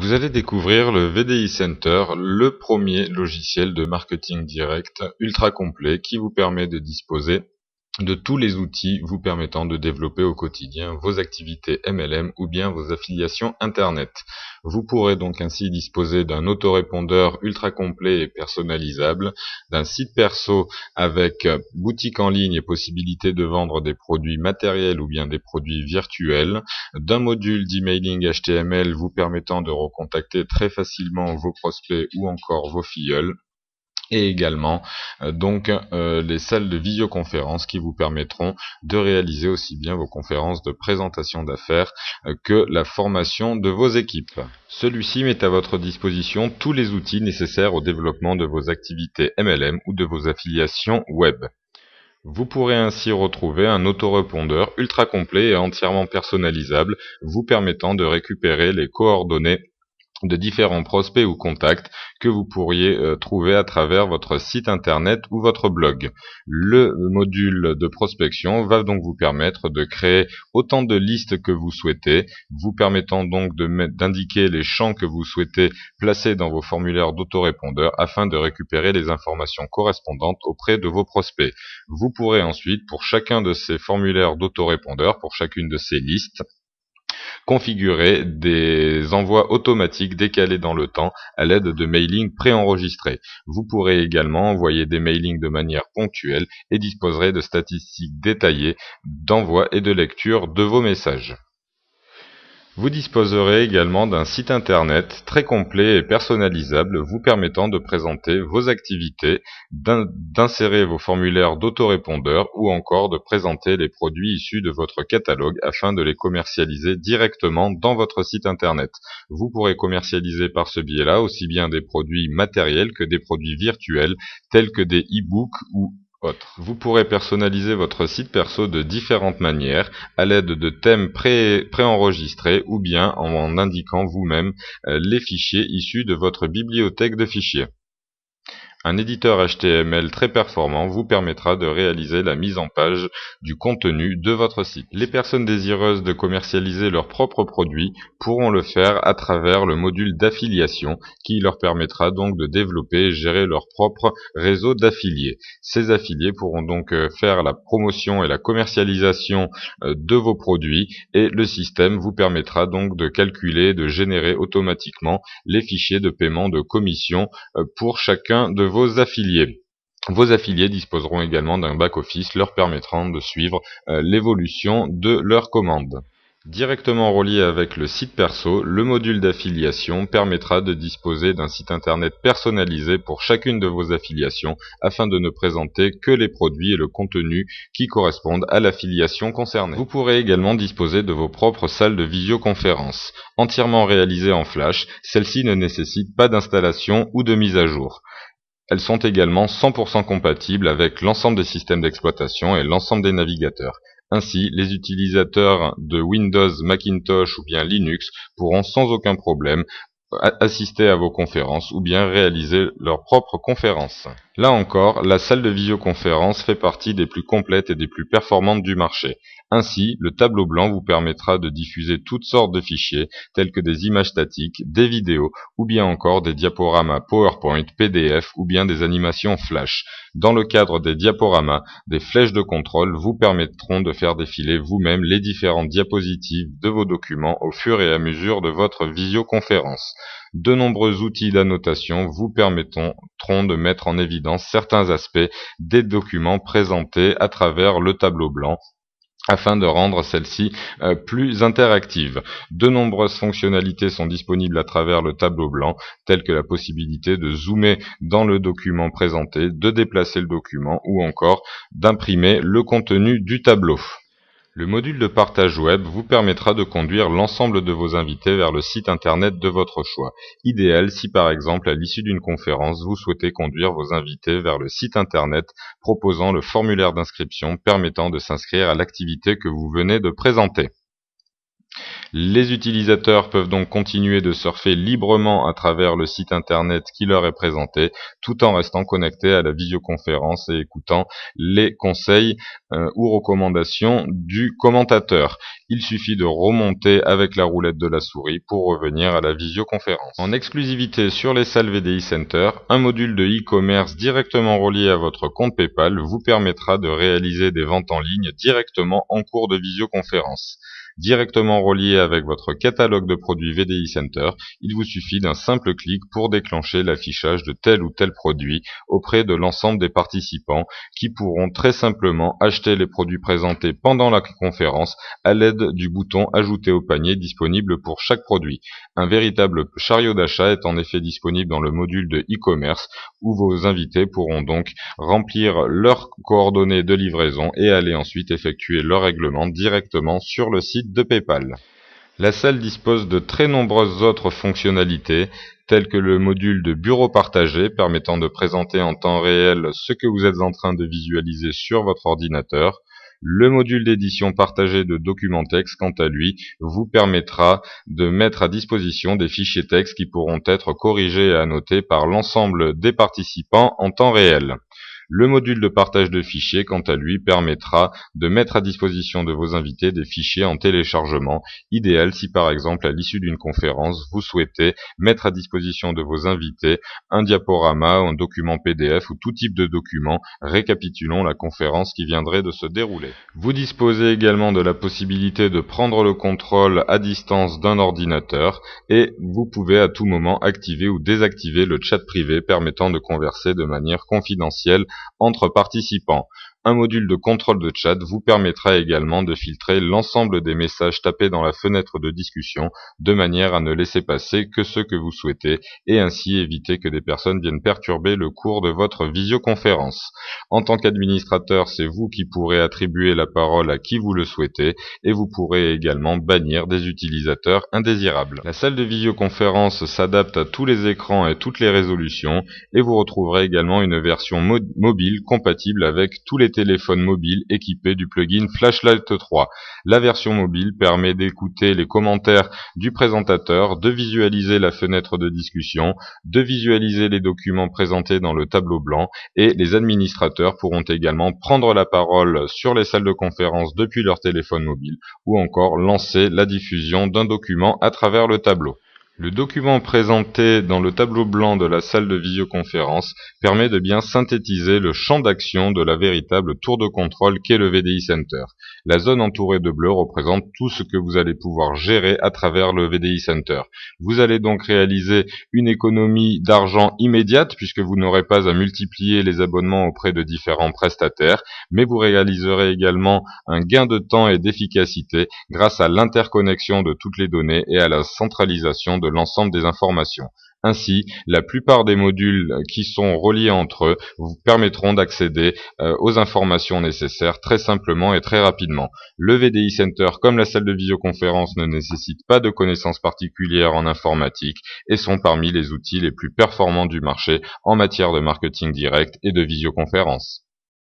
Vous allez découvrir le VDI Center, le premier logiciel de marketing direct ultra complet qui vous permet de disposer de tous les outils vous permettant de développer au quotidien vos activités MLM ou bien vos affiliations Internet. Vous pourrez donc ainsi disposer d'un autorépondeur ultra complet et personnalisable, d'un site perso avec boutique en ligne et possibilité de vendre des produits matériels ou bien des produits virtuels, d'un module d'emailing HTML vous permettant de recontacter très facilement vos prospects ou encore vos filleuls, et également les salles de visioconférence qui vous permettront de réaliser aussi bien vos conférences de présentation d'affaires que la formation de vos équipes. Celui-ci met à votre disposition tous les outils nécessaires au développement de vos activités MLM ou de vos affiliations web. Vous pourrez ainsi retrouver un autorépondeur ultra complet et entièrement personnalisable vous permettant de récupérer les coordonnées de différents prospects ou contacts que vous pourriez trouver à travers votre site internet ou votre blog. Le module de prospection va donc vous permettre de créer autant de listes que vous souhaitez, vous permettant donc d'indiquer les champs que vous souhaitez placer dans vos formulaires d'autorépondeur afin de récupérer les informations correspondantes auprès de vos prospects. Vous pourrez ensuite, pour chacun de ces formulaires d'autorépondeur, pour chacune de ces listes, configurer des envois automatiques décalés dans le temps à l'aide de mailings préenregistrés. Vous pourrez également envoyer des mailings de manière ponctuelle et disposerez de statistiques détaillées d'envoi et de lecture de vos messages. Vous disposerez également d'un site internet très complet et personnalisable vous permettant de présenter vos activités, d'insérer vos formulaires d'autorépondeur ou encore de présenter les produits issus de votre catalogue afin de les commercialiser directement dans votre site internet. Vous pourrez commercialiser par ce biais-là aussi bien des produits matériels que des produits virtuels tels que des e-books ou autres. Vous pourrez personnaliser votre site perso de différentes manières, à l'aide de thèmes préenregistrés ou bien en indiquant vous-même les fichiers issus de votre bibliothèque de fichiers. Un éditeur HTML très performant vous permettra de réaliser la mise en page du contenu de votre site. Les personnes désireuses de commercialiser leurs propres produits pourront le faire à travers le module d'affiliation qui leur permettra donc de développer et gérer leur propre réseau d'affiliés. Ces affiliés pourront donc faire la promotion et la commercialisation de vos produits et le système vous permettra donc de calculer, de générer automatiquement les fichiers de paiement de commission pour chacun de vos affiliés. Vos affiliés disposeront également d'un back-office leur permettant de suivre l'évolution de leurs commandes. Directement relié avec le site perso, le module d'affiliation permettra de disposer d'un site internet personnalisé pour chacune de vos affiliations afin de ne présenter que les produits et le contenu qui correspondent à l'affiliation concernée. Vous pourrez également disposer de vos propres salles de visioconférence. Entièrement réalisées en Flash, celles-ci ne nécessitent pas d'installation ou de mise à jour. Elles sont également 100% compatibles avec l'ensemble des systèmes d'exploitation et l'ensemble des navigateurs. Ainsi, les utilisateurs de Windows, Macintosh ou bien Linux pourront sans aucun problème assister à vos conférences ou bien réaliser leurs propres conférences. Là encore, la salle de visioconférence fait partie des plus complètes et des plus performantes du marché. Ainsi, le tableau blanc vous permettra de diffuser toutes sortes de fichiers tels que des images statiques, des vidéos ou bien encore des diaporamas PowerPoint, PDF ou bien des animations Flash. Dans le cadre des diaporamas, des flèches de contrôle vous permettront de faire défiler vous-même les différentes diapositives de vos documents au fur et à mesure de votre visioconférence. De nombreux outils d'annotation vous permettront de mettre en évidence certains aspects des documents présentés à travers le tableau blanc afin de rendre celle-ci plus interactive. De nombreuses fonctionnalités sont disponibles à travers le tableau blanc, telles que la possibilité de zoomer dans le document présenté, de déplacer le document ou encore d'imprimer le contenu du tableau. Le module de partage web vous permettra de conduire l'ensemble de vos invités vers le site internet de votre choix. Idéal si par exemple à l'issue d'une conférence vous souhaitez conduire vos invités vers le site internet proposant le formulaire d'inscription permettant de s'inscrire à l'activité que vous venez de présenter. Les utilisateurs peuvent donc continuer de surfer librement à travers le site internet qui leur est présenté, tout en restant connectés à la visioconférence et écoutant les conseils ou recommandations du commentateur. Il suffit de remonter avec la roulette de la souris pour revenir à la visioconférence. En exclusivité sur les salles VDI Center, un module de e-commerce directement relié à votre compte PayPal vous permettra de réaliser des ventes en ligne directement en cours de visioconférence. Directement relié avec votre catalogue de produits VDI Center, il vous suffit d'un simple clic pour déclencher l'affichage de tel ou tel produit auprès de l'ensemble des participants qui pourront très simplement acheter les produits présentés pendant la conférence à l'aide du bouton Ajouter au panier disponible pour chaque produit. Un véritable chariot d'achat est en effet disponible dans le module de e-commerce où vos invités pourront donc remplir leurs coordonnées de livraison et aller ensuite effectuer leur règlement directement sur le site de PayPal. La salle dispose de très nombreuses autres fonctionnalités, telles que le module de bureau partagé permettant de présenter en temps réel ce que vous êtes en train de visualiser sur votre ordinateur. Le module d'édition partagée de documents texte, quant à lui, vous permettra de mettre à disposition des fichiers texte qui pourront être corrigés et annotés par l'ensemble des participants en temps réel. Le module de partage de fichiers, quant à lui, permettra de mettre à disposition de vos invités des fichiers en téléchargement, idéal si par exemple à l'issue d'une conférence, vous souhaitez mettre à disposition de vos invités un diaporama, un document PDF ou tout type de document récapitulant la conférence qui viendrait de se dérouler. Vous disposez également de la possibilité de prendre le contrôle à distance d'un ordinateur et vous pouvez à tout moment activer ou désactiver le chat privé permettant de converser de manière confidentielle entre participants. Un module de contrôle de chat vous permettra également de filtrer l'ensemble des messages tapés dans la fenêtre de discussion de manière à ne laisser passer que ceux que vous souhaitez et ainsi éviter que des personnes viennent perturber le cours de votre visioconférence. En tant qu'administrateur, c'est vous qui pourrez attribuer la parole à qui vous le souhaitez et vous pourrez également bannir des utilisateurs indésirables. La salle de visioconférence s'adapte à tous les écrans et toutes les résolutions et vous retrouverez également une version mobile compatible avec tous les téléphones mobiles équipés du plugin Flashlight 3. La version mobile permet d'écouter les commentaires du présentateur, de visualiser la fenêtre de discussion, de visualiser les documents présentés dans le tableau blanc et les administrateurs pourront également prendre la parole sur les salles de conférence depuis leur téléphone mobile ou encore lancer la diffusion d'un document à travers le tableau. Le document présenté dans le tableau blanc de la salle de visioconférence permet de bien synthétiser le champ d'action de la véritable tour de contrôle qu'est le VDI Center. La zone entourée de bleu représente tout ce que vous allez pouvoir gérer à travers le VDI Center. Vous allez donc réaliser une économie d'argent immédiate puisque vous n'aurez pas à multiplier les abonnements auprès de différents prestataires, mais vous réaliserez également un gain de temps et d'efficacité grâce à l'interconnexion de toutes les données et à la centralisation de l'ensemble des informations. Ainsi, la plupart des modules qui sont reliés entre eux vous permettront d'accéder aux informations nécessaires très simplement et très rapidement. Le VDI Center, comme la salle de visioconférence, ne nécessite pas de connaissances particulières en informatique et sont parmi les outils les plus performants du marché en matière de marketing direct et de visioconférence.